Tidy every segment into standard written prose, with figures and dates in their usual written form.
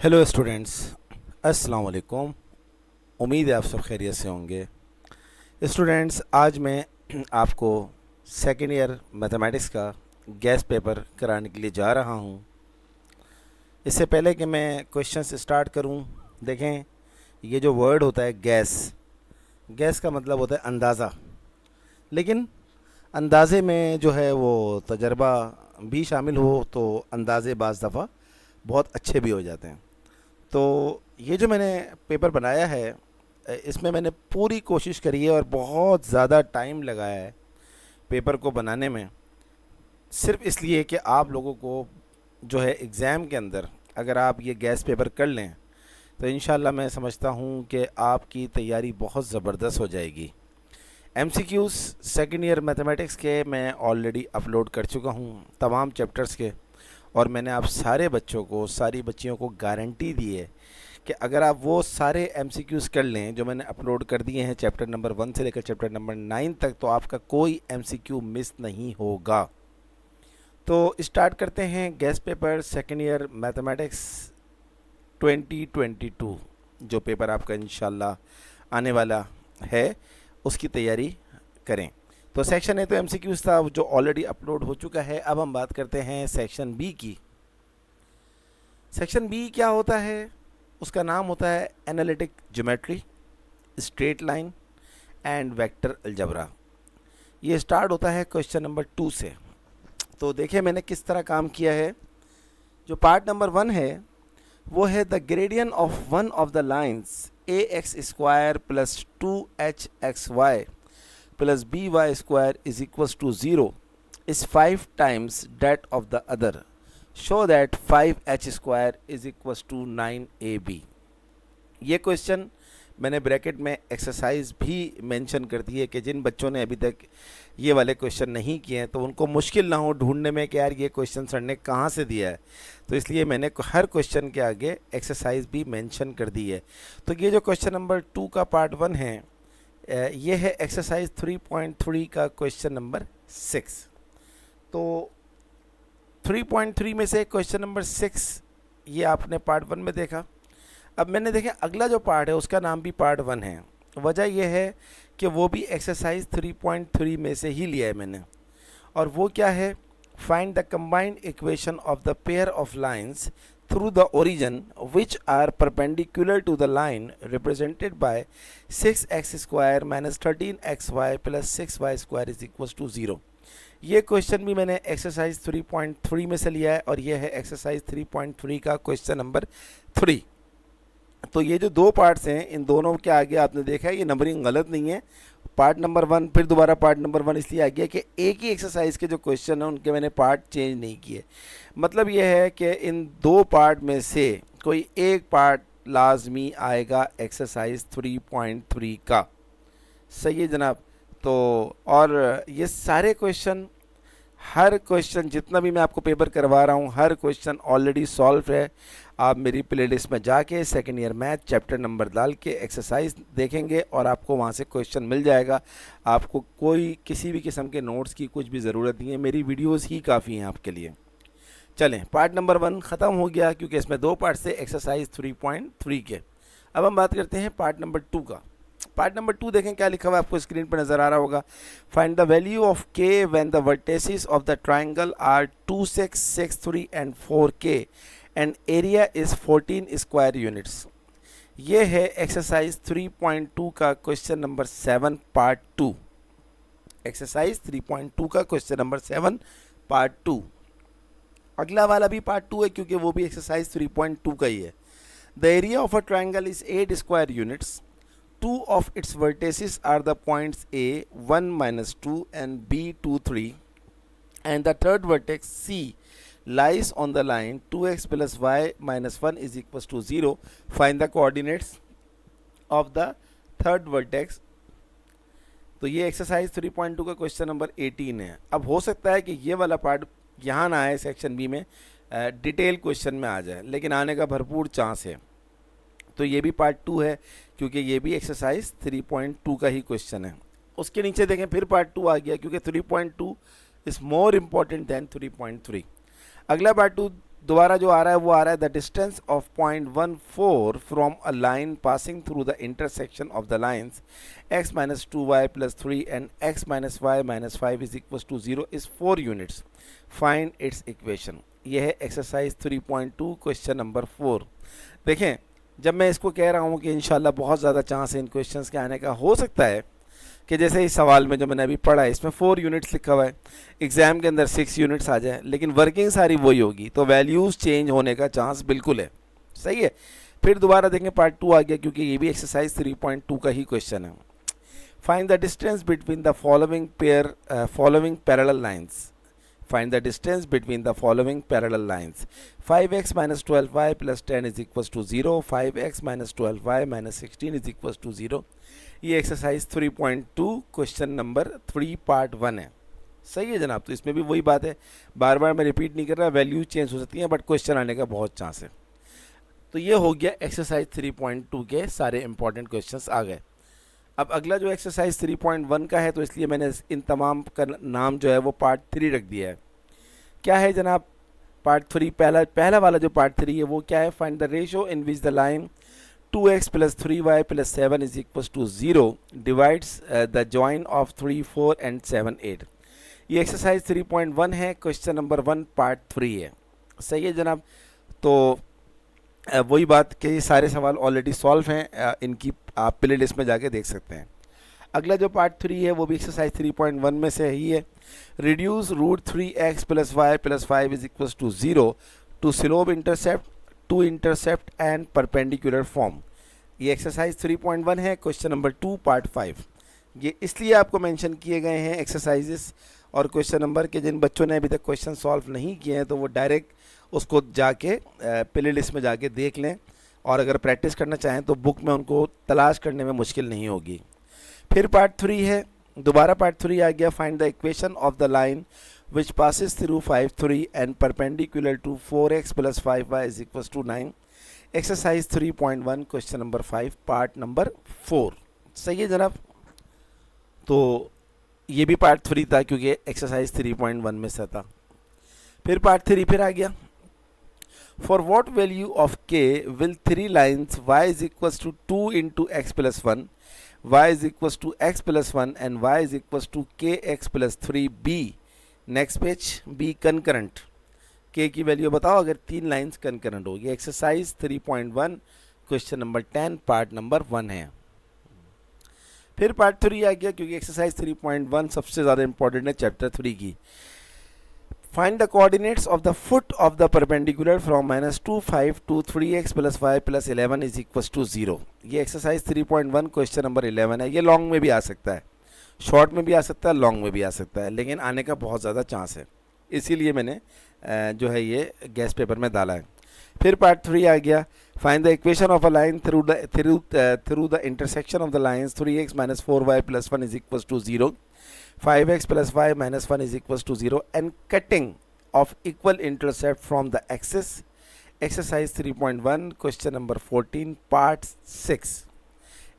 Hello students, अस्सलाम वालेकुम। उम्मीद है आप सब खैरियत से होंगे। स्टूडेंट्स, आज मैं आपको सेकेंड ईयर मैथमेटिक्स का गैस पेपर कराने के लिए जा रहा हूँ। इससे पहले कि मैं क्वेश्चंस स्टार्ट करूँ, देखें ये जो वर्ड होता है गैस, गैस का मतलब होता है अंदाज़ा। लेकिन अंदाज़े में जो है वो तजर्बा भी शामिल हो तो अंदाज़े बाज़ दफ़ा बहुत अच्छे भी हो जाते हैं। तो ये जो मैंने पेपर बनाया है, इसमें मैंने पूरी कोशिश करी है और बहुत ज़्यादा टाइम लगाया है पेपर को बनाने में, सिर्फ इसलिए कि आप लोगों को जो है एग्ज़ाम के अंदर अगर आप ये गैस पेपर कर लें तो इंशाल्लाह मैं समझता हूँ कि आपकी तैयारी बहुत ज़बरदस्त हो जाएगी। एमसीक्यूज़ सेकेंड ईयर मैथमेटिक्स के मैं ऑलरेडी अपलोड कर चुका हूँ तमाम चैप्टर्स के, और मैंने आप सारे बच्चों को, सारी बच्चियों को गारंटी दी है कि अगर आप वो सारे एमसीक्यूज़ कर लें जो मैंने अपलोड कर दिए हैं चैप्टर नंबर 1 से लेकर चैप्टर नंबर 9 तक, तो आपका कोई एमसीक्यू मिस नहीं होगा। तो स्टार्ट करते हैं gas paper second year mathematics 2022, जो पेपर आपका इंशाल्लाह आने वाला है, उसकी तैयारी करें। तो सेक्शन ए तो एमसीक्यूज़ था जो ऑलरेडी अपलोड हो चुका है। अब हम बात करते हैं सेक्शन बी की। सेक्शन बी क्या होता है? उसका नाम होता है analytic geometry, straight line and vector algebra. ये स्टार्ट होता है क्वेश्चन नंबर 2 से। तो देखिए मैंने किस तरह काम किया है। जो पार्ट नंबर 1 है वो है the gradient of one of the lines a x square plus 2h(xy) plus by² is equals to 0 is 5 times that of the other. Show that 5h² is equals to 9ab. ये question मैंने bracket में exercise भी mention कर दी है कि जिन बच्चों ने अभी तक ये वाले क्वेश्चन नहीं किए हैं तो उनको मुश्किल ना हो ढूंढने में कि यार ये क्वेश्चन सर ने कहाँ से दिया है। तो इसलिए मैंने हर क्वेश्चन के आगे एक्सरसाइज भी मेंशन कर दी है। तो ये जो क्वेश्चन नंबर 2 का पार्ट 1 है, ये है एक्सरसाइज 3.3 का क्वेश्चन नंबर 6। तो 3.3 में से क्वेश्चन नंबर 6 ये आपने पार्ट 1 में देखा। अब मैंने देखा अगला जो पार्ट है उसका नाम भी पार्ट 1 है। वजह यह है कि वो भी एक्सरसाइज 3.3 में से ही लिया है मैंने, और वो क्या है? Find the combined equation of the pair of lines through the origin which are perpendicular to the line represented by 6x² minus 13xy plus 6y² is equals to 0। ये क्वेश्चन भी मैंने एक्सरसाइज 3.3 में से लिया है और ये है एक्सरसाइज 3.3 का क्वेश्चन नंबर 3। तो ये जो दो पार्ट्स हैं, इन दोनों के आगे आपने देखा है ये नंबरिंग गलत नहीं है। पार्ट नंबर 1 फिर दोबारा पार्ट नंबर 1 इसलिए आ गया कि एक ही एक्सरसाइज के जो क्वेश्चन हैं उनके मैंने पार्ट चेंज नहीं किए। मतलब ये है कि इन दो पार्ट में से कोई एक पार्ट लाजमी आएगा एक्सरसाइज 3.3 का। सही है जनाब। तो और ये सारे क्वेश्चन, हर क्वेश्चन जितना भी मैं आपको पेपर करवा रहा हूँ, हर क्वेश्चन ऑलरेडी सॉल्व है। आप मेरी प्लेलिस्ट में जाके second year math chapter number डाल के एक्सरसाइज देखेंगे और आपको वहाँ से क्वेश्चन मिल जाएगा। आपको कोई किसी भी किस्म के नोट्स की कुछ भी ज़रूरत नहीं है, मेरी वीडियोस ही काफ़ी हैं आपके लिए। चलें, पार्ट नंबर 1 ख़त्म हो गया क्योंकि इसमें दो पार्ट से एक्सरसाइज 3.3 के। अब हम बात करते हैं पार्ट नंबर 2 का। पार्ट नंबर 2 देखें क्या लिखा हुआ है, आपको स्क्रीन पर नजर आ रहा होगा। Find the value of k when the vertices of the triangle are 2, 6, 6, 3 and 4k and area is 14 square units. ये है एक्सरसाइज 3.2 का क्वेश्चन नंबर 7 पार्ट 2। एक्सरसाइज 3.2 का क्वेश्चन नंबर 7 पार्ट 2। अगला वाला भी पार्ट 2 है क्योंकि वो भी एक्सरसाइज 3.2 का ही है। The area of a triangle is 8 square units. Two of its vertices are the points A 1, -2 and B 2, 3, and the third vertex C lies on the line 2x plus y minus 1 is equals to 0. Find the coordinates of the third vertex. तो ये exercise 3.2 का question number 18 है। अब हो सकता है कि ये वाला पार्ट यहाँ ना आए सेक्शन बी में, डिटेल क्वेश्चन में आ जाए, लेकिन आने का भरपूर चांस है। तो ये भी पार्ट 2 है क्योंकि ये भी एक्सरसाइज 3.2 का ही क्वेश्चन है। उसके नीचे देखें फिर पार्ट 2 आ गया क्योंकि 3.2 इज़ मोर इम्पॉर्टेंट दैन 3.3। अगला पार्ट 2 दोबारा जो आ रहा है वो आ रहा है the distance of point 1 4 from a line passing through the intersection of the lines x minus 2y plus 3 and x minus y minus 5 is equal to 0 is 4 units, find its equation. यह है exercise 3.2 question number 4। देखें, जब मैं इसको कह रहा हूँ कि इंशाल्लाह बहुत ज़्यादा चांस है इन क्वेश्चंस के आने का, हो सकता है कि जैसे इस सवाल में जो मैंने अभी पढ़ा है इसमें 4 यूनिट्स लिखा हुआ है, एग्ज़ाम के अंदर 6 यूनिट्स आ जाए, लेकिन वर्किंग सारी वही होगी, तो वैल्यूज़ चेंज होने का चांस बिल्कुल है। सही है। फिर दोबारा देखें, पार्ट 2 आ गया, क्योंकि ये भी एक्सरसाइज 3.2 का ही क्वेश्चन है। Find the distance between the following parallel lines. Find the distance between the following parallel lines. 5x minus 12y plus 10 is equals to 0. 5x minus 12y minus 16 is equals to 0. ये exercise 3.2 question number 3 part 1 है। सही है जनाब। तो इसमें भी वही बात है, बार बार मैं रिपीट नहीं कर रहा, वैल्यू चेंज हो सकती है बट क्वेश्चन आने का बहुत चांस है। तो ये हो गया एक्सरसाइज 3.2 के सारे इंपॉर्टेंट क्वेश्चंस आ गए। अब अगला जो एक्सरसाइज 3.1 का है, तो इसलिए मैंने इन तमाम का नाम जो है वो पार्ट 3 रख दिया है। क्या है जनाब पार्ट 3? पहला वाला जो पार्ट 3 है वो क्या है? Find the ratio in which the line 2x plus 3y plus 7 is equal to 0 divides the join of 3 4 and 7 8। ये एक्सरसाइज 3.1 है, क्वेश्चन नंबर 1 पार्ट 3 है। सही है जनाब। तो वही बात कि ये सारे सवाल ऑलरेडी सॉल्व हैं, इनकी आप प्ले लिस्ट में जाके देख सकते हैं। अगला जो पार्ट 3 है वो भी एक्सरसाइज 3.1 में से ही है। Reduce root 3x plus y plus 5 is equal to 0 to slope intercept, to intercept and perpendicular form. ये एक्सरसाइज 3.1 है, क्वेश्चन नंबर 2 पार्ट 5। ये इसलिए आपको मेंशन किए गए हैं एक्सरसाइजेस और क्वेश्चन नंबर के, जिन बच्चों ने अभी तक क्वेश्चन सॉल्व नहीं किए हैं तो वो डायरेक्ट उसको जाके प्ले लिस्ट में जाके देख लें, और अगर प्रैक्टिस करना चाहें तो बुक में उनको तलाश करने में मुश्किल नहीं होगी। फिर पार्ट 3 है, दोबारा पार्ट 3 आ गया। Find the equation of the line which passes through 5 3 and perpendicular to 4x plus 5y is equal to 9। Exercise 3.1 question number 5 part number 4। सही है जनाब। तो ये भी पार्ट 3 था क्योंकि एक्सरसाइज 3.1 में से था। फिर पार्ट 3 फिर आ गया। For what value of k will 3 lines y is equal to 2 into x plus 1, y is equals to x plus 1 and y is equals to kx plus 3b। Next page, b concurrent, k की value बताओ अगर 3 lines concurrent होगी। Exercise 3.1 question number 10 part number 1 है। फिर part 3 आ गया क्योंकि exercise 3.1 सबसे ज़्यादा इंपॉर्टेंट है चैप्टर 3 की। Find the coordinates of the foot of the perpendicular from -2 5 to 3x plus 5 plus 11 is equal to 0। ये एक्सरसाइज 3.1 क्वेश्चन नंबर 11 है। ये लॉन्ग में भी आ सकता है, शॉर्ट में भी आ सकता है, लॉन्ग में भी आ सकता है, लेकिन आने का बहुत ज़्यादा चांस है, इसीलिए मैंने जो है ये गेस्ट पेपर में डाला है। फिर पार्ट 3 आ गया। Find the equation of a line through the intersection of the lines 3x minus 4y plus 1 is equal to 0, 5x plus y minus 1 is equals to 0 and cutting of equal intercept from the axis। Exercise 3.1 question number 14 part 6।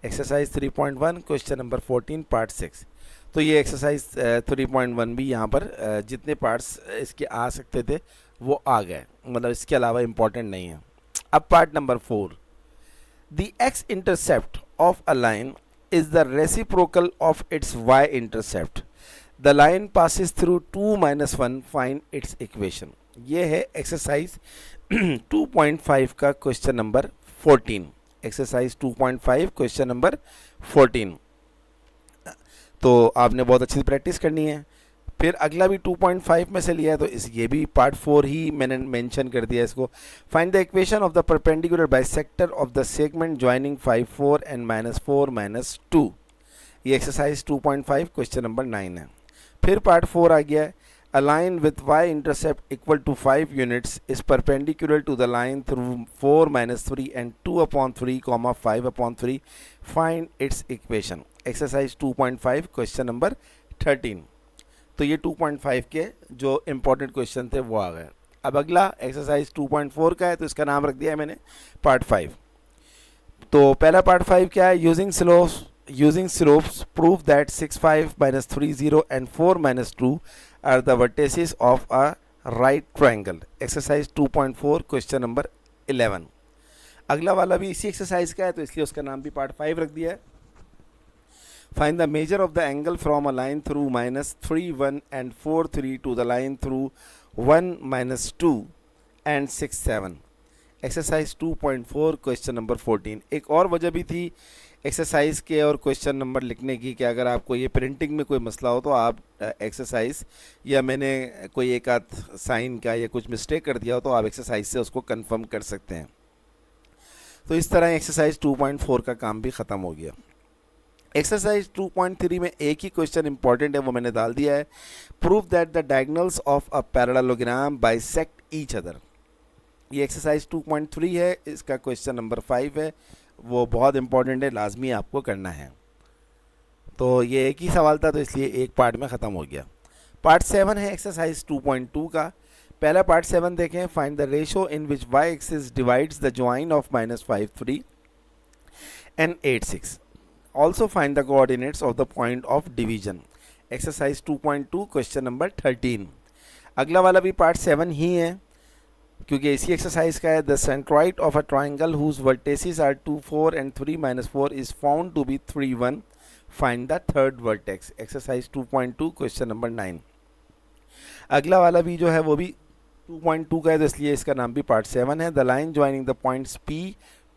Exercise 3.1 question number 14 part 6। तो ये exercise 3.1 भी यहाँ पर जितने parts इसके आ सकते थे वो आ गए, मतलब इसके अलावा इम्पॉर्टेंट नहीं है। अब part number 4, the x intercept of a line is the reciprocal of its y intercept। The line passes through 2 minus 1, find its equation। ये है एक्सरसाइज 2.5 का question number 14। Exercise 2.5 question number 14। तो आपने बहुत अच्छी प्रैक्टिस करनी है। फिर अगला भी 2.5 में से लिया है, तो ये भी पार्ट 4 ही मैंने मेंशन कर दिया इसको। Find the equation of the perpendicular bisector of the segment joining 5 4 and -4 -2। ये एक्सरसाइज 2.5 क्वेश्चन नंबर 9 है। फिर पार्ट 4 आ गया है। A line with y intercept equal to 5 units is perpendicular to the line through 4 -3 and 2/3, 5/3, find its equation. Exercise 2.5 question number 13। तो ये 2.5 के जो इम्पोर्टेंट क्वेश्चन थे वो आ गए। अब अगला एक्सरसाइज 2.4 का है, तो इसका नाम रख दिया है मैंने पार्ट 5। तो पहला पार्ट 5 क्या है? Using slopes prove that 6 5 -3 0 and 4 -2 are the vertices of a right triangle, exercise 2.4 question number 11। अगला वाला भी इसी एक्सरसाइज का है तो इसलिए उसका नाम भी पार्ट 5 रख दिया है। Find the measure of the angle from a line through -3 1 and 4 3 to the line through 1 -2 and 6 7। Exercise 2.4 question number 14। एक और वजह भी थी एक्सरसाइज के और क्वेश्चन नंबर लिखने की कि अगर आपको ये प्रिंटिंग में कोई मसला हो तो आप एक्सरसाइज या मैंने कोई एक आध साइन का या कुछ मिस्टेक कर दिया हो तो आप एक्सरसाइज से उसको कंफर्म कर सकते हैं। तो इस तरह एक्सरसाइज 2.4 का काम भी ख़त्म हो गया। एक्सरसाइज 2.3 में एक ही क्वेश्चन इंपॉर्टेंट है, वो मैंने डाल दिया है। Prove that the diagonals of a parallelogram bisect each other. ये एक्सरसाइज 2.3 है, इसका क्वेश्चन नंबर 5 है, वो बहुत इंपॉर्टेंट है, लाजमी आपको करना है। तो ये एक ही सवाल था तो इसलिए एक पार्ट में ख़त्म हो गया। पार्ट 7 है एक्सरसाइज 2.2 का। पहला पार्ट 7 देखें। Find the ratio in which y axis divides the join of -5 3 and 8 6। Also find the coordinates of the point of division. Exercise 2.2 question number 13। अगला वाला भी पार्ट 7 ही है क्योंकि इसी एक्सरसाइज का है। The centroid of a triangle whose vertices are 2 4 and 3 -4 is found to be 3 1। Find the third vertex. Exercise 2.2 question number 9। अगला वाला भी जो है वो भी 2.2 का है तो इसलिए इसका नाम भी पार्ट 7 है। The line joining the points P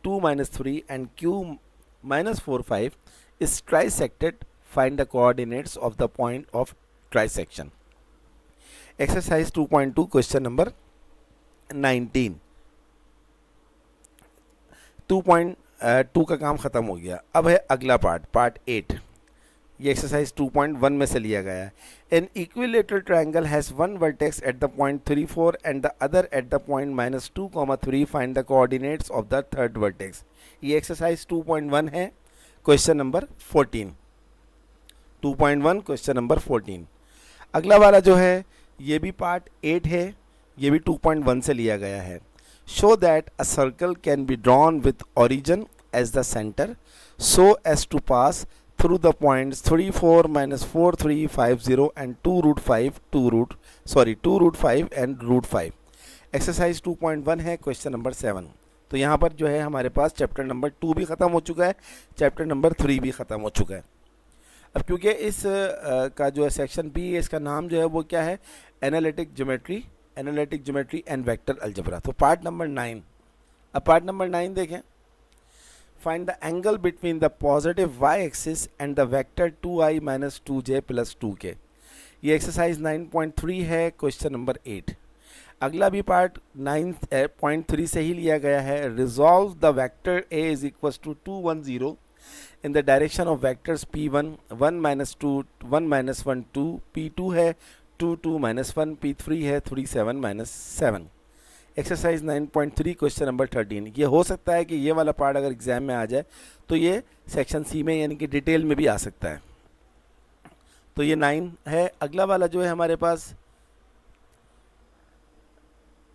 2 -3 and Q -4 5 is trisected. Find the coordinates of the point of trisection. Exercise 2.2 question number 19। 2.2 का काम ख़त्म हो गया। अब है अगला पार्ट 8। ये एक्सरसाइज 2.1 में से लिया गया है। An equilateral triangle has one vertex eight the point 3 4 and the other at the point -2 3। Find the coordinates of the third vertex. ये एक्सरसाइज 2.1 है, क्वेश्चन नंबर 14। 2.1 question number 14। अगला वाला जो है ये भी पार्ट 8 है, ये भी 2.1 से लिया गया है। Show that a circle can be drawn with origin as the centre so as to pass through the points 3 4 -4 3 5 0 and 2 root 5 2 root 5 and root 5। Exercise 2.1 है, क्वेश्चन नंबर 7। तो यहाँ पर जो है हमारे पास चैप्टर नंबर 2 भी ख़त्म हो चुका है, चैप्टर नंबर 3 भी ख़त्म हो चुका है। अब क्योंकि इस का जो है सेक्शन बी है, इसका नाम जो है वो क्या है, analytic geometry and vector algebra. तो पार्ट नंबर 9। अब पार्ट नंबर 9 देखें। Find the angle between the positive y-axis and the vector 2i - 2j + 2k। ये एक्सरसाइज 9.3 है, क्वेश्चन नंबर 8। अगला भी पार्ट 9.3 से ही लिया गया है। Resolve the vector a = 2 1 0 in the direction of vectors p1 1 - 2 1 - 1 2, p2 है 2 2 - 1, p3 है 3 7 - 7। Exercise 9.3 question number 13। ये हो सकता है कि ये वाला पार्ट अगर एग्जाम में आ जाए तो ये सेक्शन सी में यानी कि डिटेल में भी आ सकता है। तो ये 9 है। अगला वाला जो है हमारे पास,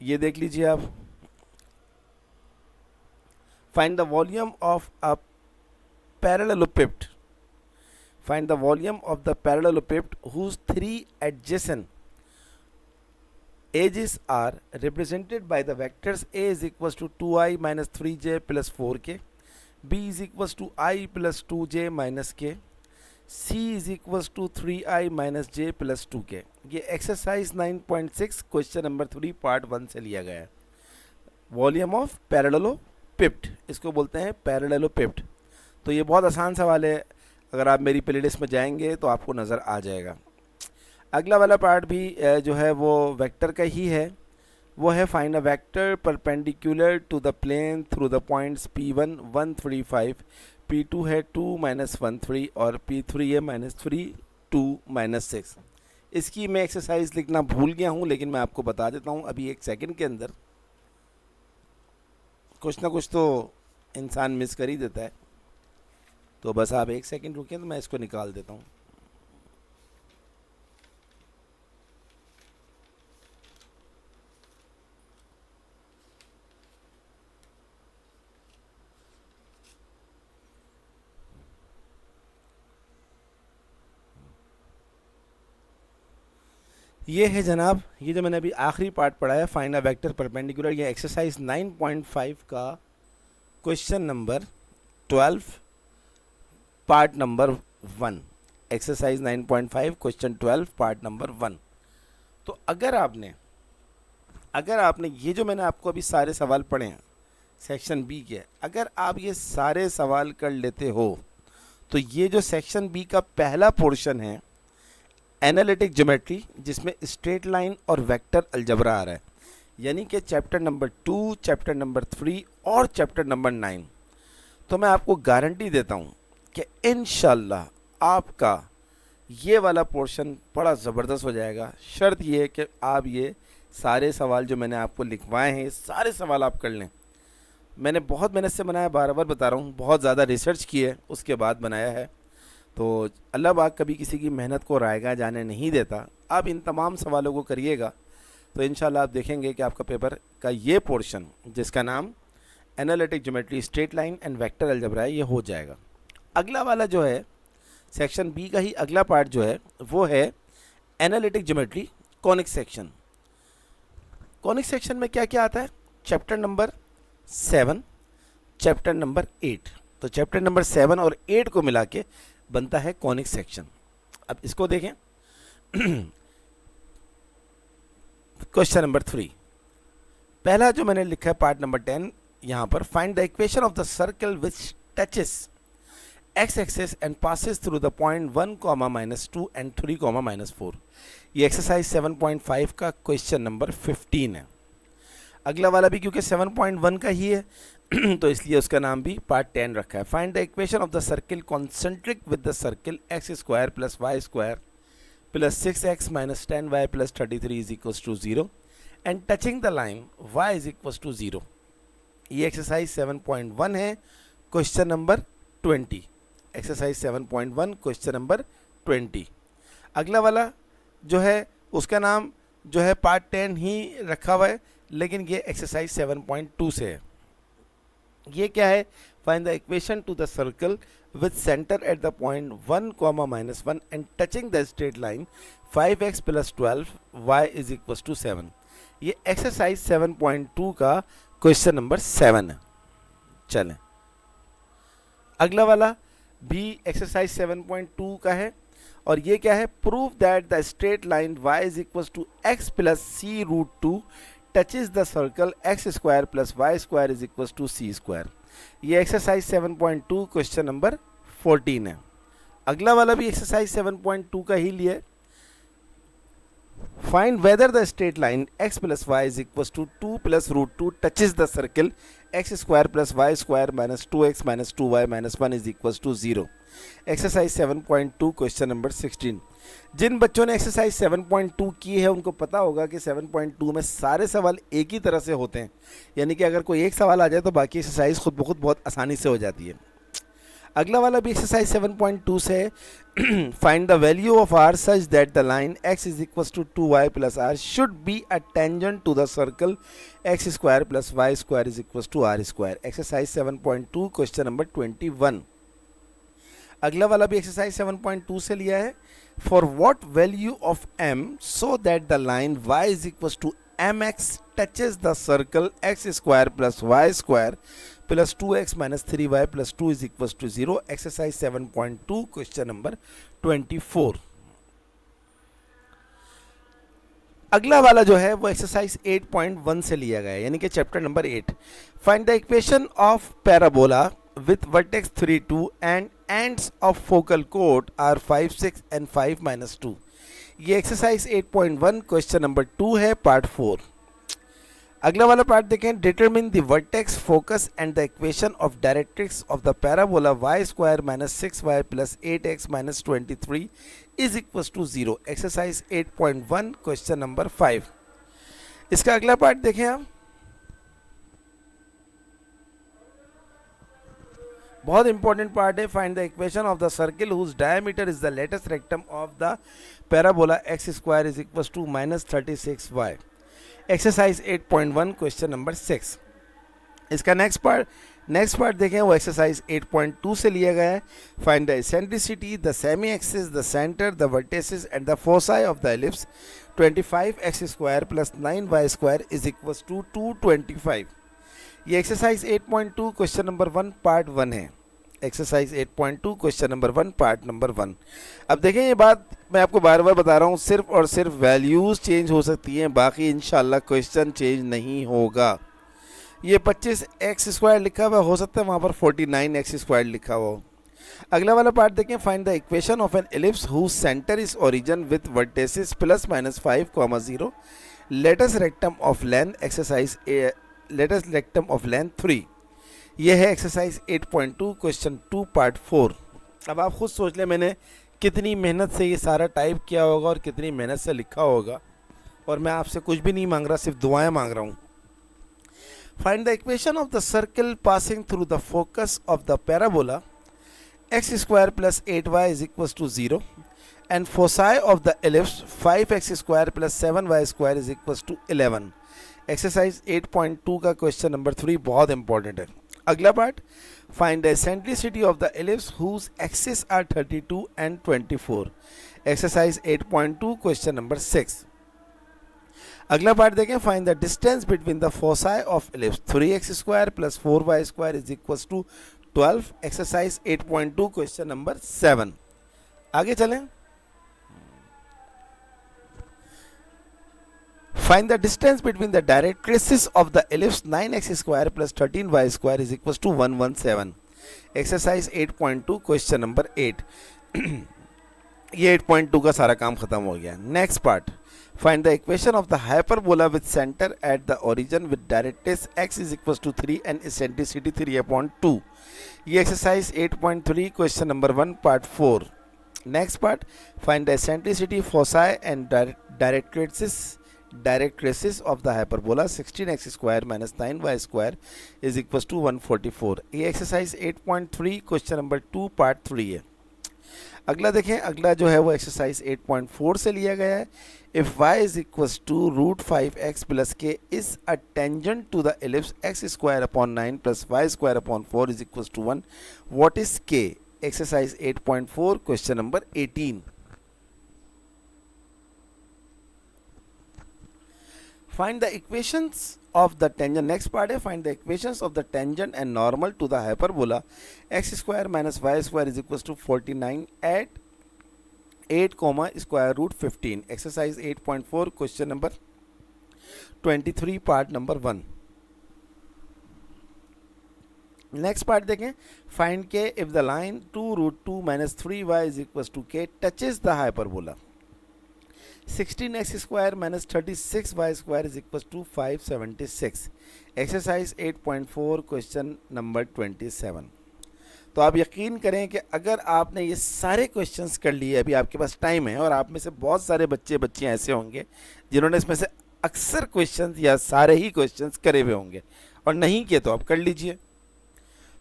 ये देख लीजिए आप। Find the volume of a parallelepiped. Find the volume of the parallelepiped whose 3 adjacent edges are represented by the vectors a = 2i - 3j + 4k, b = I + 2j - k, c = 3i - j + 2k। ये exercise 9.6 question number 3 part 1 से लिया गया है। Volume of पैरेललोपिड, इसको बोलते हैं पैरेललोपिड। तो ये बहुत आसान सवाल है, अगर आप मेरी प्लेलिस्ट में जाएंगे तो आपको नज़र आ जाएगा। अगला वाला पार्ट भी जो है वो वेक्टर का ही है, वो है find a vector perpendicular to the plane through the points p1 1 3 5, p2 है 2 - 1 3 और p3 है -3 2 - 6। इसकी मैं एक्सरसाइज लिखना भूल गया हूँ, लेकिन मैं आपको बता देता हूँ अभी एक सेकंड के अंदर। कुछ ना कुछ तो इंसान मिस कर ही देता है, तो बस आप एक सेकंड रुकें तो मैं इसको निकाल देता हूँ। ये है जनाब, ये जो मैंने अभी आखिरी पार्ट पढ़ा है, फाइंड अ वेक्टर परपेंडिकुलर, ये एक्सरसाइज 9.5 का question number 12 part number 1। Exercise 9.5 question 12 part number 1। तो अगर आपने ये जो मैंने आपको अभी सारे सवाल पढ़े हैं सेक्शन बी के, अगर आप ये सारे सवाल कर लेते हो तो ये जो सेक्शन बी का पहला पोर्शन है एनालिटिक ज्योमेट्री, जिसमें स्ट्रेट लाइन और वेक्टर अलजबरा आ रहा है, यानी कि चैप्टर नंबर 2, चैप्टर नंबर 3 और चैप्टर नंबर 9, तो मैं आपको गारंटी देता हूँ कि इंशाल्लाह आपका ये वाला पोर्शन बड़ा ज़बरदस्त हो जाएगा। शर्त ये है कि आप ये सारे सवाल जो मैंने आपको लिखवाए हैं, सारे सवाल आप कर लें। मैंने बहुत मेहनत से बनाया, बार बार बता रहा हूँ, बहुत ज़्यादा रिसर्च की है, उसके बाद बनाया है। तो अल्लाह पाक कभी किसी की मेहनत को रायगा जाने नहीं देता। आप इन तमाम सवालों को करिएगा तो इंशाल्लाह आप देखेंगे कि आपका पेपर का ये पोर्शन, जिसका नाम analytic geometry, straight line and vector algebra है, ये हो जाएगा। अगला वाला जो है सेक्शन बी का ही अगला पार्ट जो है वो है analytic geometry conic section. Conic section में क्या क्या आता है? Chapter number 7, chapter number 8। तो चैप्टर नंबर 7 और 8 को मिला के बनता है कॉनिक सेक्शन। अब इसको देखें। क्वेश्चन नंबर 3, पहला जो मैंने लिखा है पार्ट नंबर 10, यहाँ पर find the equation of the circle which touches x axis and passes through the point 1, -2 and 3, -4। ये एक्सरसाइज 7.5 का क्वेश्चन नंबर 15 है। अगला वाला भी क्योंकि 7.1 का ही है तो इसलिए उसका नाम भी पार्ट 10 रखा है। Find the equation of the circle concentric with the circle x square plus y square plus 6x minus 10y plus 33 is equals to 0 and touching the line y is equals to 0। ये exercise 7.1 है, question number 20। Exercise 7.1 question number 20। अगला वाला जो है उसका नाम जो है पार्ट 10 ही रखा हुआ है, लेकिन ये एक्सरसाइज 7.2 से है। ये क्या है? Find the equation to the circle with centre at the point 1, -1 and touching the straight line 5x plus 12 y is equals to 7। ये एक्सरसाइज 7.2 का क्वेश्चन नंबर 7 है। चलें, अगला वाला भी एक्सरसाइज 7.2 का है और ये क्या है? Prove that the straight line y is equals to x plus c root 2 touches the circle x square plus y square is equals to c square. ये एक्सरसाइज 7.2 क्वेश्चन नंबर 14 है। अगला वाला भी एक्सरसाइज 7.2 का ही लिए। Find whether the straight line x plus y is equals to 2 plus root 2 touches the circle x square plus y square minus 2x minus 2y minus 1 is equals to 0। Exercise 7.2 question number 16। जिन बच्चों ने exercise 7.2 की है उनको पता होगा कि 7.2 में सारे सवाल एक ही तरह से होते हैं, यानी कि अगर कोई एक सवाल आ जाए तो बाकी एक्सरसाइज खुद ब खुद बहुत आसानी से हो जाती है। अगला वाला भी एक्सरसाइज 7.2 से find the value of r such that the line x is equals to 2y plus r should be a tangent to the circle x square plus y square is equals to r square. Exercise 7.2 question number 21। अगला वाला भी exercise 7.2 से लिया है। For what value of m so that the line y is equals to mx touches the circle x square plus y square plus 2x minus 3y plus 2 is equals to 0। Exercise 7.2 question number 24। अगला वाला जो है वो exercise 8.1 से लिया गया है, यानी कि chapter number 8। Find the equation of parabola with vertex 3, 2 and ends of focal chord are 5, 6 and 5 minus 2। ये एक्सरसाइज 8.1 क्वेश्चन नंबर 2 है, पार्ट 4। अगला वाला पार्ट देखें। Determine the vertex focus and the equation of directrix of the parabola y square minus 6y plus 8x minus 23 is equals to 0। Exercise 8.1 question number 5। इसका अगला part देखें आप। बहुत important part है। Find the equation of the circle whose diameter is the latus rectum of the parabola x square is equals to -36y। Exercise 8.1 question number 6। इसका next next part देखें, वो exercise 8.2 से लिया गया है. Find the eccentricity, the semi axis, the centre, the vertices and the foci of the ellipse 25x square plus 9y square is equals to 225. ये exercise 8.2 question number 1 part 1 है. Exercise 8.2 question number 1 part number 1. अब देखें, ये बात मैं आपको बार बार बता रहा हूँ, सिर्फ और सिर्फ वैल्यूज़ चेंज हो सकती हैं, बाकी इंशाल्लाह क्वेश्चन चेंज नहीं होगा. ये 25x स्क्वायर लिखा हुआ हो सकता है वहाँ पर 49x स्क्वायर लिखा हुआ हो. अगला वाला पार्ट देखें, find the equation of an ellipse whose centre is origin with vertices plus minus 5,0. Latus rectum of length exercise latus rectum of length 3. यह है एक्सरसाइज 8.2 क्वेश्चन 2 पार्ट 4. अब आप खुद सोच लें मैंने कितनी मेहनत से ये सारा टाइप किया होगा और कितनी मेहनत से लिखा होगा, और मैं आपसे कुछ भी नहीं मांग रहा, सिर्फ दुआएं मांग रहा हूँ. Find the equation of the circle passing through the focus of the parabola x square plus 8y is equals to 0 and foci of the ellipse 5x square plus 7y square is equals to 11. Exercise 8.2 का question number 3 बहुत important है. अगला part, find the eccentricity of the ellipse whose axes are 32 and 24. Exercise 8.2 question number 6. अगला part देखें, find the distance between the foci of ellipse 3x square plus 4y square is equals to 12. Exercise 8.2 question number 7. आगे चलें. Find the distance between the directrices of the ellipse 9x square plus 13y square is equals to 117. Exercise 8.2 question number 8. ये 8.2 का सारा काम खत्म हो गया. Next part, find the equation of the hyperbola with center at the origin with directrix x is equals to 3 and eccentricity 3/2. ये exercise 8.3 question number 1 part 4. Next part, find the eccentricity, foci and directrices of the hyperbola 16x square minus 9y square is equals to 144. ये exercise 8.3 question number 2 part 3 है. अगला देखें, अगला जो है वो exercise 8.4 से लिया गया है. If y is equals to root 5x plus k is a tangent to the ellipse x square upon 9 plus y square upon 4 is equals to 1, what is k? Exercise 8.4 question number 18. Find the equations of the tangent. Next part है, find the equations of the tangent and normal to the hyperbola x square minus y square is equals to 49 at 8 comma square root 15. Exercise 8.4 question number 23 part number 1. Next part देखें, find k if the line 2 root 2 minus 3y is equals to k touches the hyperbola 16x square minus 36y square is equals to 576. Exercise 8.4 question number 27. तो आप यकीन करें कि अगर आपने ये सारे क्वेश्चंस कर लिए, अभी आपके पास टाइम है, और आप में से बहुत सारे बच्चे बच्चियाँ ऐसे होंगे जिन्होंने इसमें से अक्सर क्वेश्चंस या सारे ही क्वेश्चंस करे हुए होंगे, और नहीं किए तो आप कर लीजिए,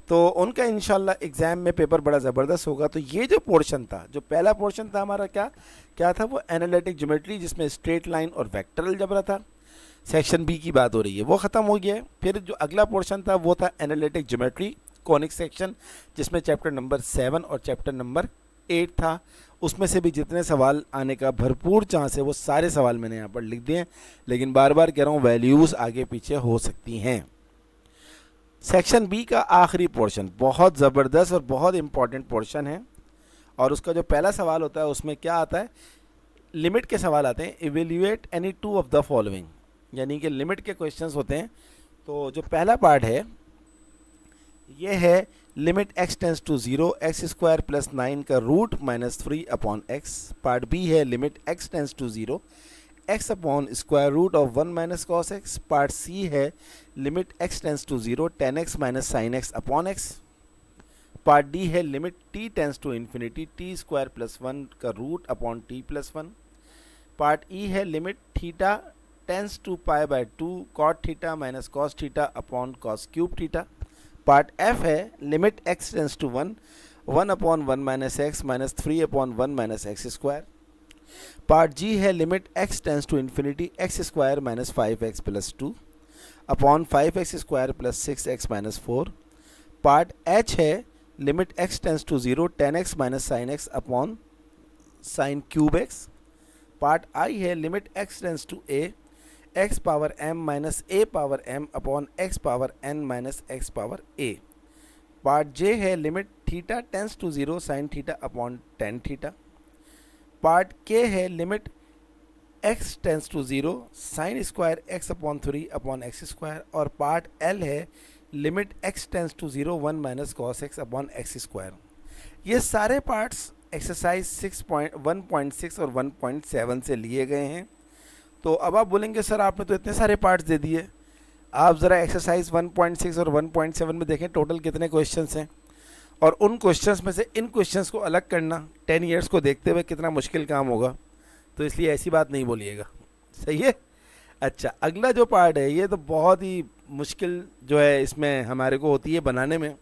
तो उनका इंशाल्लाह एग्ज़ाम में पेपर बड़ा ज़बरदस्त होगा. तो ये जो पोर्शन था, जो पहला पोर्शन था हमारा, क्या था वो एनालिटिक ज्योमेट्री, जिसमें स्ट्रेट लाइन और वेक्टर अलजेब्रा था. सेक्शन बी की बात हो रही है, वो ख़त्म हो गया है. फिर जो अगला पोर्शन था वो था एनालिटिक ज्योमेट्री कॉनिक सेक्शन, जिसमें चैप्टर नंबर 7 और चैप्टर नंबर 8 था. उसमें से भी जितने सवाल आने का भरपूर चांस है वो सारे सवाल मैंने यहाँ पर लिख दिए हैं, लेकिन बार बार कह रहा हूँ वैल्यूज़ आगे पीछे हो सकती हैं. सेक्शन बी का आखिरी पोर्शन बहुत ज़बरदस्त और बहुत इंपॉर्टेंट पोर्शन है, और उसका जो पहला सवाल होता है उसमें क्या आता है, लिमिट के सवाल आते हैं. Evaluate any two of the following, यानी कि लिमिट के क्वेश्चंस होते हैं. तो जो पहला पार्ट है ये है limit x tends to 0 x square plus 9 का root minus 3 upon x. Part B है limit x tends to 0 x upon square root of 1 minus cos x. Part C है limit x tends to 0 tan x minus sine x upon x. Part D है limit t tends to infinity t square plus 1 का root upon t plus 1. Part E है limit theta tends to pi by 2 cot theta minus cos theta upon cos cube theta. Part F है limit x tends to 1 upon 1 minus x minus 3 upon 1 minus x square. Part G है limit x tends to infinity x square minus 5x plus 2 upon 5x square plus 6x minus 4. Part H है limit x tends to 0 10x minus sine x upon sine cube x. Part I है limit x tends to a x power m minus a power m upon x power n minus x power a। Part J है limit theta tends to 0 sine theta upon tan theta. Part K है limit x tends to 0 sine square x upon 3 upon x square. और part L है limit x tends to 0 1 minus cos x upon x square. ये सारे parts exercise 1.6 और 1.7 से लिए गए हैं। तो अब आप बोलेंगे सर आपने तो इतने सारे पार्ट्स दे दिए, आप ज़रा एक्सरसाइज 1.6 और 1.7 में देखें टोटल कितने क्वेश्चंस हैं, और उन क्वेश्चंस में से इन क्वेश्चंस को अलग करना 10 इयर्स को देखते हुए कितना मुश्किल काम होगा। तो इसलिए ऐसी बात नहीं बोलिएगा, सही है। अच्छा, अगला जो पार्ट है ये तो बहुत ही मुश्किल जो है इसमें हमारे को होती है बनाने में।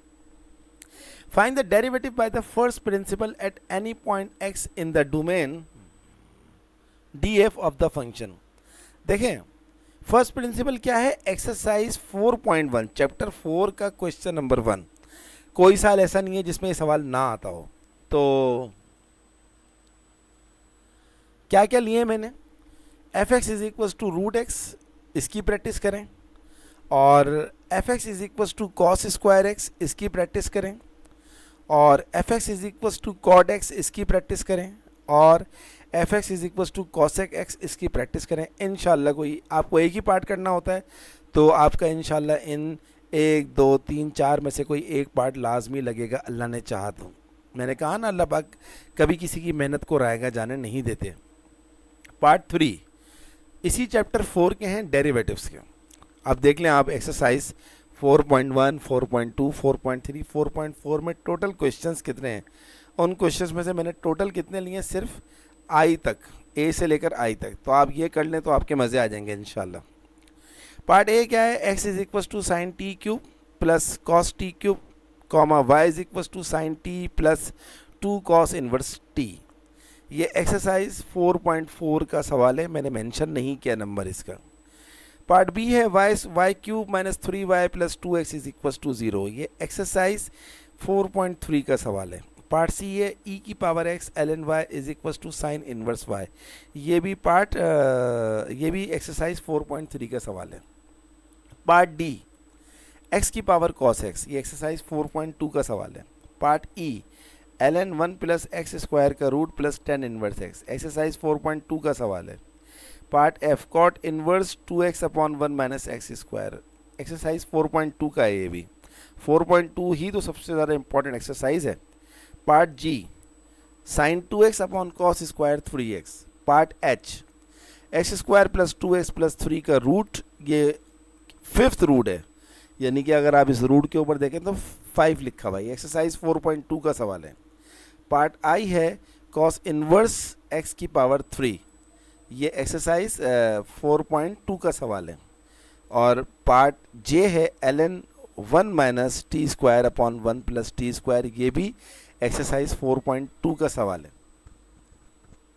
Find the derivative by the first principle at any point x in the domain df of the function. देखें फर्स्ट प्रिंसिपल क्या है, एक्सरसाइज 4.1 चैप्टर 4 का क्वेश्चन नंबर 1। कोई साल ऐसा नहीं है जिसमें ये सवाल ना आता हो। तो क्या क्या लिए मैंने, f x is equal to root x, इसकी प्रैक्टिस करें, और f x is equal to cos square x, इसकी प्रैक्टिस करें, और f x is equal to cot x, इसकी प्रैक्टिस करें, और f x is equal to cosec x, इसकी प्रैक्टिस करें। इंशाल्लाह कोई आपको एक ही पार्ट करना होता है तो आपका इंशाल्लाह इन 1 2 3 4 में से कोई एक पार्ट लाजमी लगेगा, अल्लाह ने चाहा तो। मैंने कहा ना अल्लाह पाक कभी किसी की मेहनत को रायगा जाने नहीं देते। पार्ट 3 इसी चैप्टर 4 के हैं, डेरिवेटिव्स के। अब देख लें आप एक्सरसाइज 4.1 4.2 4.3 4.4 में टोटल क्वेश्चंस कितने हैं। उन क्वेश्चंस में से मैंने टोटल कितने लिए, सिर्फ आई तक, ए से लेकर आई तक। तो आप ये कर लें तो आपके मज़े आ जाएंगे इंशाल्लाह। पार्ट ए क्या है, x is equal to sine t cube plus cos t cube comma y is equal to sine t plus 2 cos inverse t. ये एक्सरसाइज 4.4 का सवाल है, मैंने मेंशन नहीं किया नंबर इसका। पार्ट बी है y cube minus 3y plus 2x is equal to 0। ये एक्सरसाइज 4.3 का सवाल है। पार्ट सी है e की power x ln y is equal to sine inverse y। ये भी एक्सरसाइज 4.3 का सवाल है। पार्ट डी x की पावर cos x, ये एक्सरसाइज 4.2 का सवाल है। Part E ln 1 plus x square का root plus tan inverse x, exercise 4.2 का सवाल है। Part F cot inverse 2x upon 1 minus x square, exercise 4.2 का है। ये भी 4.2 ही तो सबसे ज़्यादा इंपॉर्टेंट एक्सरसाइज है। Part G sine 2x upon cos square 3x। Part H x square plus 2x plus 3 का रूट, ये 5th रूट है, यानी कि अगर आप इस रूट के ऊपर देखें तो 5 लिखा हुआ है। एक्सरसाइज 4.2 का सवाल है। पार्ट आई है कॉस इनवर्स x की पावर 3, ये एक्सरसाइज 4.2 का सवाल है। और पार्ट जे है ln 1 minus T square upon 1 plus T square, ये भी एक्सरसाइज 4.2 का सवाल है।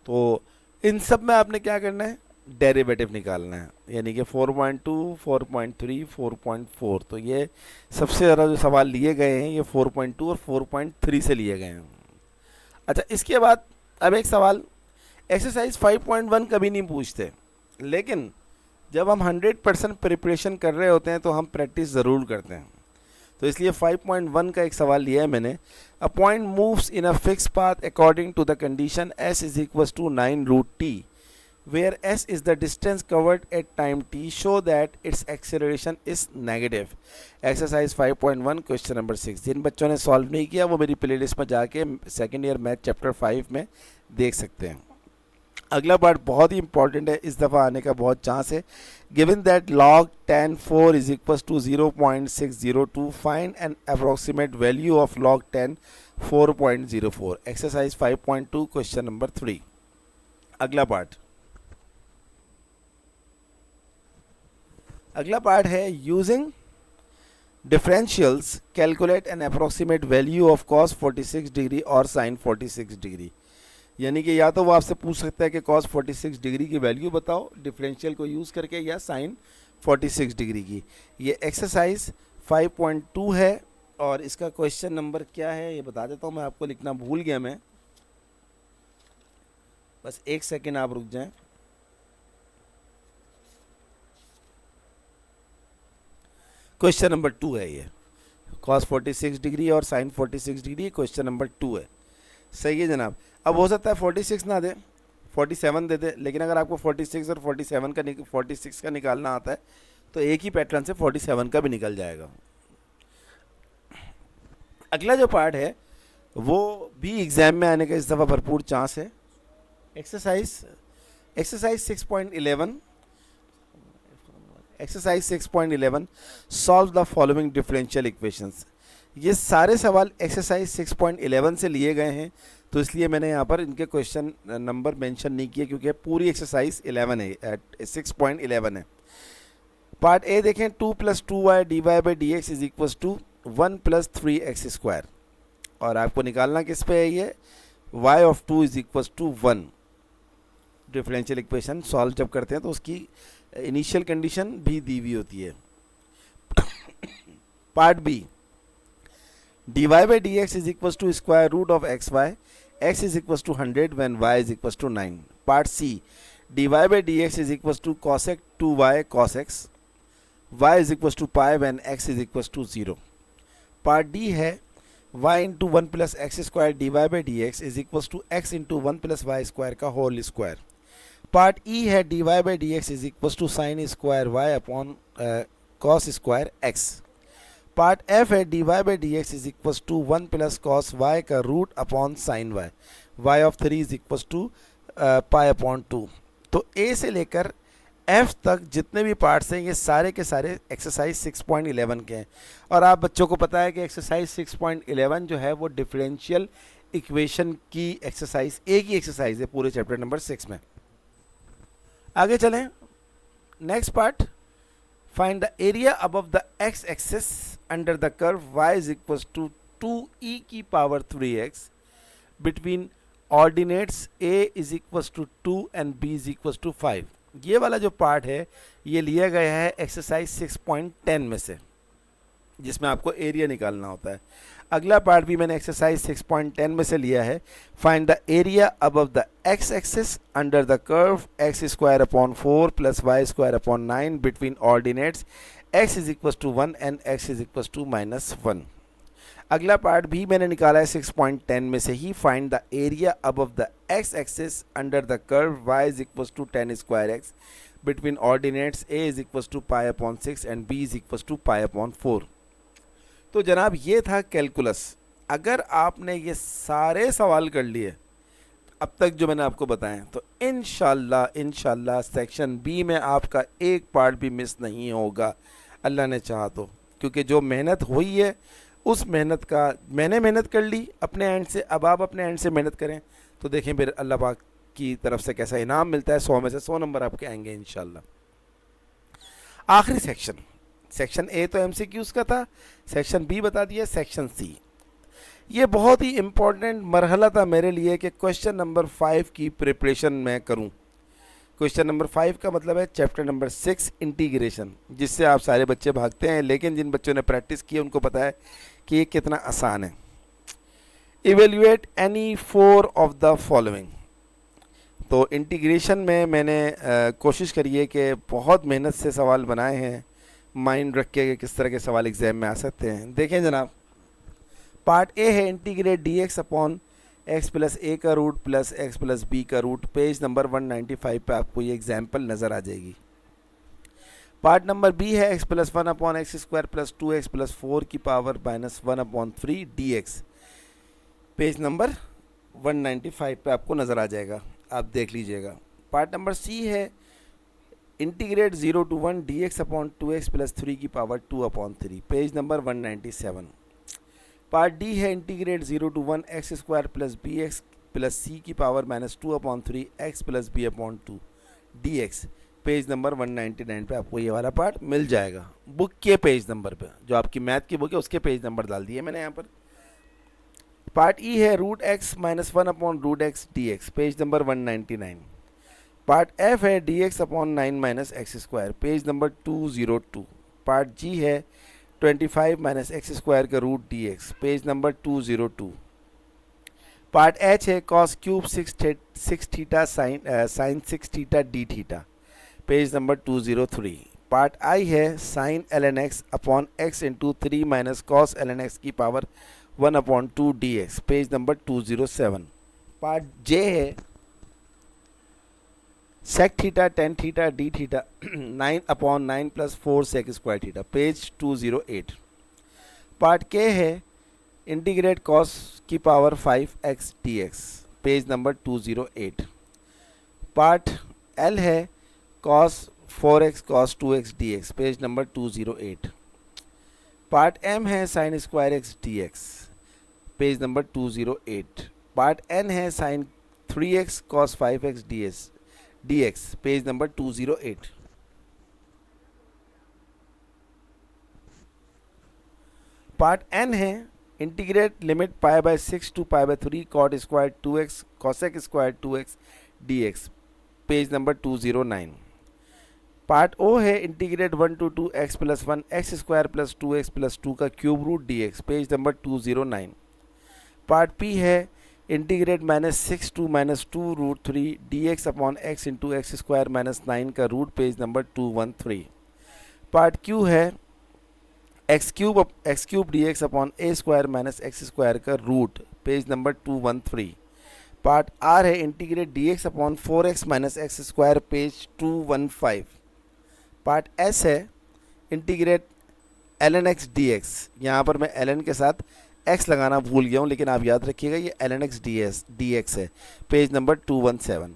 तो इन सब में आपने क्या करना है, डेरिवेटिव निकालना है, यानी कि 4.2 4.3 4.4। तो ये सबसे ज़्यादा जो सवाल लिए गए हैं ये 4.2 और 4.3 से लिए गए हैं। अच्छा, इसके बाद अब एक सवाल, एक्सरसाइज 5.1 कभी नहीं पूछते, लेकिन जब हम 100% प्रिपरेशन कर रहे होते हैं तो हम प्रैक्टिस ज़रूर करते हैं। तो इसलिए 5.1 का एक सवाल लिया है मैंने। A point moves in a fix path according to the condition s is equal to 9 root t, where s is the distance covered at time t, show that its acceleration is negative. Exercise 5.1 question number 6। जिन बच्चों ने solve नहीं किया वो मेरी playlist में जाके second year math chapter 5 में देख सकते हैं। अगला पार्ट बहुत ही इंपॉर्टेंट है, इस दफ़ा आने का बहुत चांस है। Given that log tan 4 is equal to 0.602, find an approximate value of log tan 4.04। Exercise 5.2 question number 3। अगला पार्ट है using differentials calculate an approximate value of cos 46 degree और sin 46 डिग्री। यानी कि या तो वो आपसे पूछ सकता है कि cos 46 डिग्री की वैल्यू बताओ डिफरेंशियल को यूज़ करके, या sin 46 डिग्री की। ये एक्सरसाइज 5.2 है और इसका क्वेश्चन नंबर क्या है ये बता देता हूँ मैं आपको, लिखना भूल गया मैं, बस एक सेकेंड आप रुक जाएं। क्वेश्चन नंबर 2 है ये, cos 46 डिग्री और sin 46 डिग्री, क्वेश्चन नंबर 2 है। सही है जनाब। अब हो सकता है 46 ना दे, 47 दे दे, लेकिन अगर आपको 46 और 46 का निकालना आता है तो एक ही पैटर्न से 47 का भी निकल जाएगा। अगला जो पार्ट है वो भी एग्जाम में आने का इस दफ़ा भरपूर चांस है। Exercise 6.11, exercise 6.11 solve the following differential equations. ये सारे सवाल एक्सरसाइज 6.11 से लिए गए हैं, तो इसलिए मैंने यहाँ पर इनके क्वेश्चन नंबर मेंशन नहीं किए, क्योंकि पूरी एक्सरसाइज 11 है, 6.11 है। पार्ट ए देखें, 2 + 2y dy by d x is equal to 1 + 3x square, और आपको निकालना किस पे है ये, y of 2 is equal to 1। Differential equation solve जब करते हैं तो उसकी इनिशियल कंडीशन भी दी हुई होती है। Part B, dy by d x is equal to square root of x is equal to 100 when y is equal to 9। Part C, dy by d x is equal to cosec 2y cos x, y is equal to pi when x is equal to 0। Part D है y into 1 + x square dy by d x is equal to x into 1 + y square का whole square. Part E है dy by d x is equal to sine square y upon cos square x। Part F है dy by d x is equal to 1 + cos y का root upon sine y of 3 is equal to pi upon 2। तो ए से लेकर F तक जितने भी parts हैं ये सारे के सारे एक्सरसाइज 6.11 के हैं। और आप बच्चों को पता है कि एक्सरसाइज 6.11 जो है वो डिफरेंशियल इक्वेशन की एक्सरसाइज, एक ही एक्सरसाइज है पूरे चैप्टर नंबर 6 में। आगे चलें, next part, find the area above the x axis under the curve y is equal to 2e की power 3x between ordinates a is equal to 2 and b is equal to 5। ये वाला जो part है ये लिया गया है exercise 6.10 में से, जिसमें आपको एरिया निकालना होता है। अगला पार्ट भी मैंने एक्सरसाइज 6.10 में से लिया है। Find the area above the x axis under the curve x square upon 4 + y square upon 9 between ordinates x is equal to 1 and x is equal to -1। अगला पार्ट भी मैंने निकाला है 6.10 में से ही। Find the area above the x axis under the curve y is equal to 10 square x between ordinates a is equal to pi upon 6 and b is equal to pi upon 4। तो जनाब ये था calculus. अगर आपने ये सारे सवाल कर लिए अब तक जो मैंने आपको बताएं, तो इंशाल्लाह सेक्शन बी में आपका एक पार्ट भी मिस नहीं होगा, अल्लाह ने चाहा तो। क्योंकि जो मेहनत हुई है उस मेहनत का मैंने मेहनत कर ली अपने एंड से, अब आप अपने एंड से मेहनत करें तो देखें फिर अल्लाह पाक की तरफ से कैसा इनाम मिलता है। 100 में से 100 नंबर आपके आएंगे इंशाल्लाह। आखिरी सेक्शन ए तो एमसीक्यूज़ का था, सेक्शन बी बता दिया, सेक्शन सी। ये बहुत ही इम्पोर्टेंट मरहला था मेरे लिए कि क्वेश्चन नंबर 5 की प्रिपरेशन मैं करूं। क्वेश्चन नंबर 5 का मतलब है चैप्टर नंबर 6 इंटीग्रेशन, जिससे आप सारे बच्चे भागते हैं, लेकिन जिन बच्चों ने प्रैक्टिस की उनको पता है कि ये कितना आसान है। Evaluate any 4 of the following. तो इंटीग्रेशन में मैंने कोशिश करी है कि बहुत मेहनत से सवाल बनाए हैं, माइंड रख के किस तरह के सवाल एग्जाम में आ सकते हैं। देखें जनाब, पार्ट ए है integrate d x upon x plus a का root plus x plus b का रूट। पेज नंबर 195 पे आपको ये एग्जाम्पल नज़र आ जाएगी। पार्ट नंबर बी है x plus 1 upon x square plus 2x plus 4 की power -1 upon 3 dx। Page number 195 पे आपको नज़र आ जाएगा, आप देख लीजिएगा। पार्ट नंबर सी है integrate 0 to 1 dx upon 2x plus 3 की power 2 upon 3। Page number 197। Part D है integrate 0 to 1 x square plus b x plus c की power -2 upon 3 x plus b upon 2 dx। Page number 199 पे आपको ये वाला part मिल जाएगा, book के page number पे। जो आपकी मैथ की बुक है उसके पेज नंबर डाल दिए मैंने यहाँ पर। पार्ट ई है root x -1 upon root x dx। Page number 199। Part F है dx upon 9 - x square. Page number 202। Part G है 25 माइनस एक्स स्क्वायर का root d x, page number 202। Part H है cos cube 6 theta sine 6 theta d theta, page number 203। Part I है sine l n x upon x into 3 minus cos l n x की power 1/2 d x, page number 207। Part J है sec theta tan theta d theta 9/9 plus 4 sec square theta, page 208। Part K है integrate cos की power 5x dx, page number 208। Part L है cos 4x cos 2x dx, page number 208। Part M है sine square x dx, page number 208। Part N है sine 3x cos 5x dx, page number 208। Part N है integrate limit pi by 6 to pi by 3 cot square 2x cosec square 2x dx, page number 209। Part O है integrate 1 to 2x plus 1 x square plus 2x plus 2 का cube root dx, page number 209। Part P है integrate -6 to -2 root 3 dx upon x into x square -9 का root, page number 213। Part Q है x cube dx upon a square minus x square का root, page number 213। Part R है integrate dx upon 4x minus x square, page 215। Part S है integrate ln x dx, यहाँ पर मैं ln के साथ x लगाना भूल गया हूँ, लेकिन आप याद रखिएगा ये ln x dx है, पेज नंबर 217।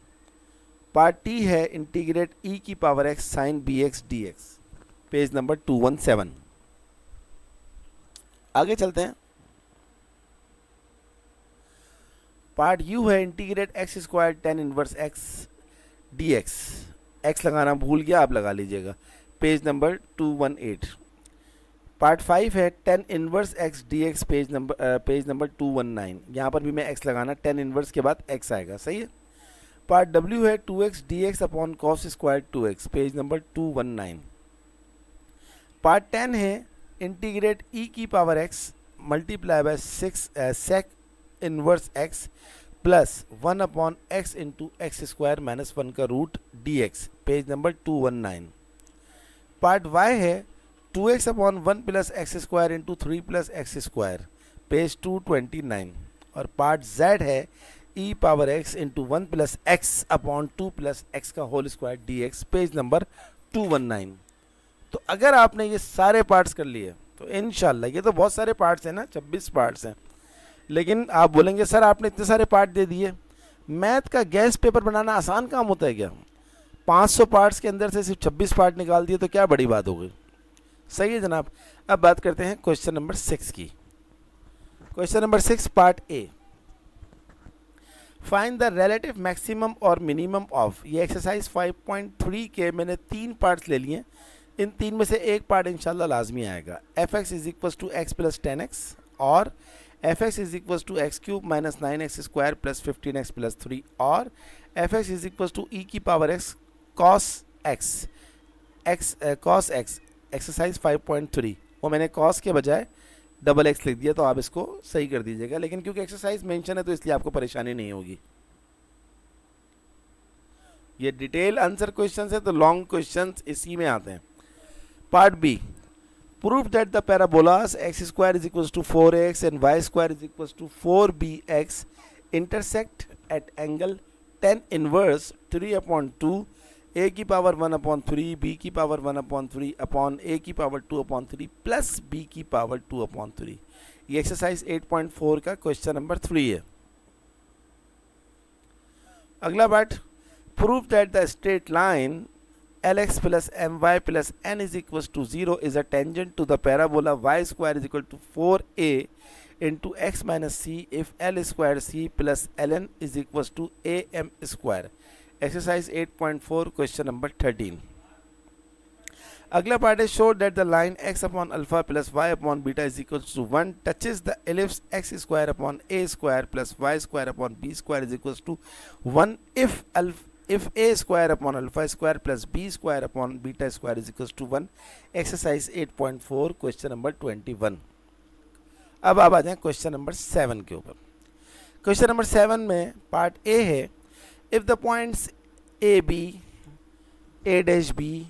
पार्ट टी है इंटीग्रेट e की power x sine bx dx, page number 217। आगे चलते हैं। पार्ट यू है integrate x square tan inverse x dx, x लगाना भूल गया, आप लगा लीजिएगा, पेज नंबर 218। पार्ट 5 है ten inverse x dx, page number 219। यहाँ पर भी मैं x लगाना, टेन इनवर्स के बाद x आएगा, सही है। पार्ट w है 2x dx upon cos square 2x, page number 219। Part 10 है इंटीग्रेट e की power x multiply by 6 sec inverse x plus 1 upon x into x square minus 1 का root dx, page number 219। Part y है 2x upon 1 plus x square into 3 plus x square, page 229। और part z है e power x into 1 plus x upon 2 plus x का whole square dx, page number 219। तो अगर आपने ये सारे parts कर लिए तो इंशाल्लाह, ये तो बहुत सारे पार्ट्स हैं ना, 26 पार्ट्स हैं, लेकिन आप बोलेंगे सर आपने इतने सारे पार्ट दे दिए, मैथ का गैस पेपर बनाना आसान काम होता है क्या? 500 पार्ट्स के अंदर से सिर्फ 26 पार्ट निकाल दिए तो क्या बड़ी बात हो गई? सही है जनाब। अब बात करते हैं क्वेश्चन नंबर 6 की। Question number 6 part A, find the relative maximum और मिनिमम ऑफ। ये एक्सरसाइज 5.3 के मैंने 3 पार्ट्स ले लिए, इन 3 में से एक पार्ट इंशाल्लाह लाजमी आएगा। F x is equal to x plus 10x और f x is equal to x cube minus 9x square plus 15x plus 3 और f x is equal to e की power x cos x exercise 5.3। वो मैंने cos के बजाय double x लिख दिया, तो आप इसको सही कर दीजिएगा, लेकिन क्योंकि एक्सरसाइज मेंशन है तो इसलिए आपको परेशानी नहीं होगी। ये डिटेल आंसर क्वेश्चन है तो लॉन्ग क्वेश्चन इसी में आते हैं। Part B, prove that the parabolas x square is equal to 4x and y square is equal to 4bx intersect at angle tan inverse 3/2 a की पावर 1/3 b की power 1/3 upon a की power 2/3 plus b की power 2/3। ये exercise 8.4 का question number 3 है। अगला part, prove that the straight line lx plus my plus n is equals to 0 is a tangent to the parabola y square is equal to 4a into x minus c if l square c plus ln is equals to am square। Exercise 8.4 question number 13। अगला part है show that the line x upon alpha plus y upon beta is equal to 1 touches the ellipse x square upon a square plus y square upon b square is equal to 1 if if a square upon alpha square plus b square upon beta square is equals to 1, exercise 8.4 question number 21। अब आप आ जाएं question number 7 के ऊपर। Question number 7 में part A है, if the points A B, A dash B,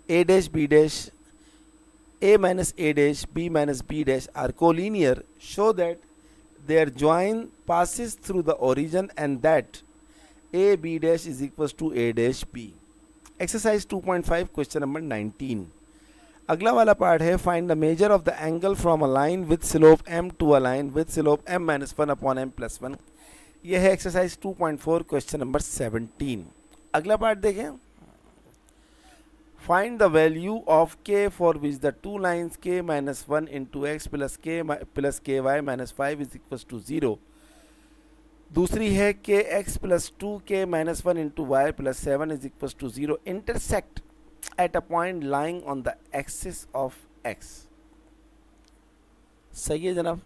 A dash B dash, a minus a dash, b minus b dash are collinear, show that their join passes through the origin and that a b dash is equals to a dash b। Exercise 2.5 question number 19। अगला वाला part है, find the measure of the angle from a line with slope m to a line with slope m minus 1 upon m plus 1। यह है exercise 2.4 question number 17। अगला part देखें, find the value of k for which the two lines k minus 1 into x plus k plus ky minus 5 is equals to 0। दूसरी है kx plus 2k minus 1 into y plus 7 is equals to 0 intersect at a point lying on the axis of x। सही है जनाब।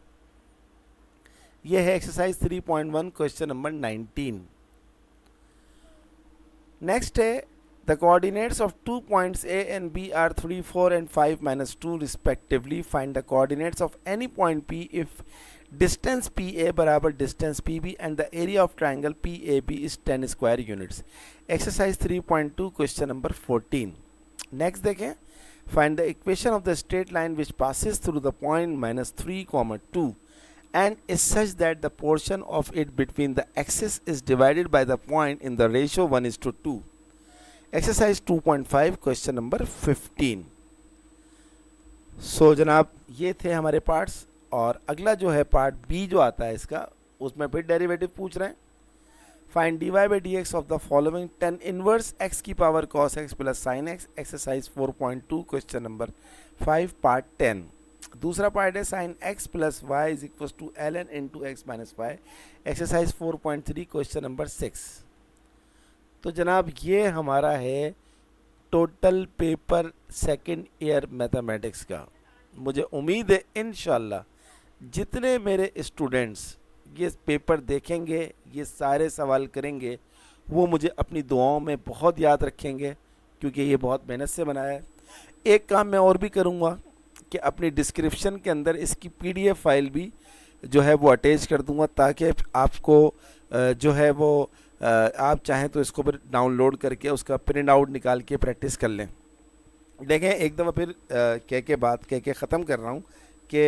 यह है exercise 3.1 question number 19। Next है, the coordinates of 2 points A and B are 3, 4 and 5 minus 2 respectively. Find the coordinates of any point P if distance PA बराबर distance PB and the area of triangle PAB is 10 square units। Exercise 3.2 question number 14। Next देखें, find the equation of the straight line which passes through the point minus 3, 2 and is such that the portion of it between the axis is divided by the point in the ratio 1:2। Exercise 2.5 question number 15। सो जनाब ये थे हमारे parts, और अगला जो है part B जो आता है इसका, उसमें फिर डेरिवेटिव पूछ रहे हैं। Find d y by d x of the following tan inverse x की power cos x plus sine x. Exercise 4.2 question number 5 part 10। दूसरा पार्ट है sine x plus y is equal to l n into x minus y. Exercise 4.3 question number 6। तो जनाब ये हमारा है total paper second year mathematics का। मुझे उम्मीद है इंशाल्लाह जितने मेरे स्टूडेंट्स ये पेपर देखेंगे, ये सारे सवाल करेंगे, वो मुझे अपनी दुआओं में बहुत याद रखेंगे, क्योंकि ये बहुत मेहनत से बनाया है। एक काम मैं और भी करूँगा कि अपनी डिस्क्रिप्शन के अंदर इसकी PDF फाइल भी जो है वो अटैच कर दूँगा, ताकि आपको जो है वो आप चाहें तो इसको फिर डाउनलोड करके उसका प्रिंट आउट निकाल के प्रैक्टिस कर लें। देखें एक दफ़ा फिर बात कह के ख़त्म कर रहा हूँ कि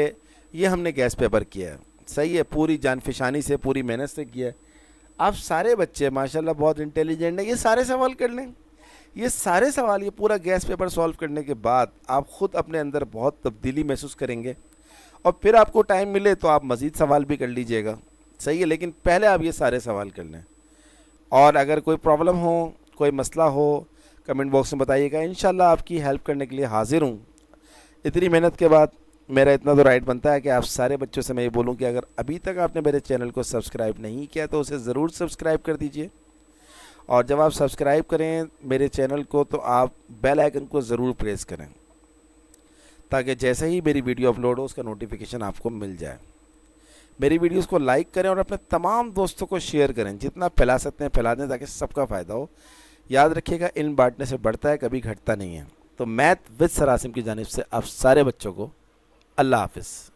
ये हमने गैस पेपर किया है, सही है, पूरी जानफिशानी से, पूरी मेहनत से किया है। आप सारे बच्चे माशाल्लाह बहुत इंटेलिजेंट हैं, ये सारे सवाल कर लें। ये सारे सवाल, ये पूरा गैस पेपर सॉल्व करने के बाद आप ख़ुद अपने अंदर बहुत तब्दीली महसूस करेंगे, और फिर आपको टाइम मिले तो आप मज़ीद सवाल भी कर लीजिएगा, सही है। लेकिन पहले आप ये सारे सवाल कर लें, और अगर कोई प्रॉब्लम हो, कोई मसला हो, कमेंट बॉक्स में बताइएगा। इंशाल्लाह आपकी हेल्प करने के लिए हाजिर हूँ। इतनी मेहनत के बाद मेरा इतना तो राइट बनता है कि आप सारे बच्चों से मैं ये बोलूँ कि अगर अभी तक आपने मेरे चैनल को सब्सक्राइब नहीं किया तो उसे ज़रूर सब्सक्राइब कर दीजिए, और जब आप सब्सक्राइब करें मेरे चैनल को तो आप बेल आइकन को ज़रूर प्रेस करें, ताकि जैसे ही मेरी वीडियो अपलोड हो उसका नोटिफिकेशन आपको मिल जाए। मेरी वीडियोस को लाइक करें और अपने तमाम दोस्तों को शेयर करें, जितना फैला सकते हैं फैला दें, ताकि सबका फ़ायदा हो। याद रखिएगा, इल्म बांटने से बढ़ता है, कभी घटता नहीं है। तो मैथ विद सर आसिम की जानिब से आप सारे बच्चों को अल्लाह हाफिज़।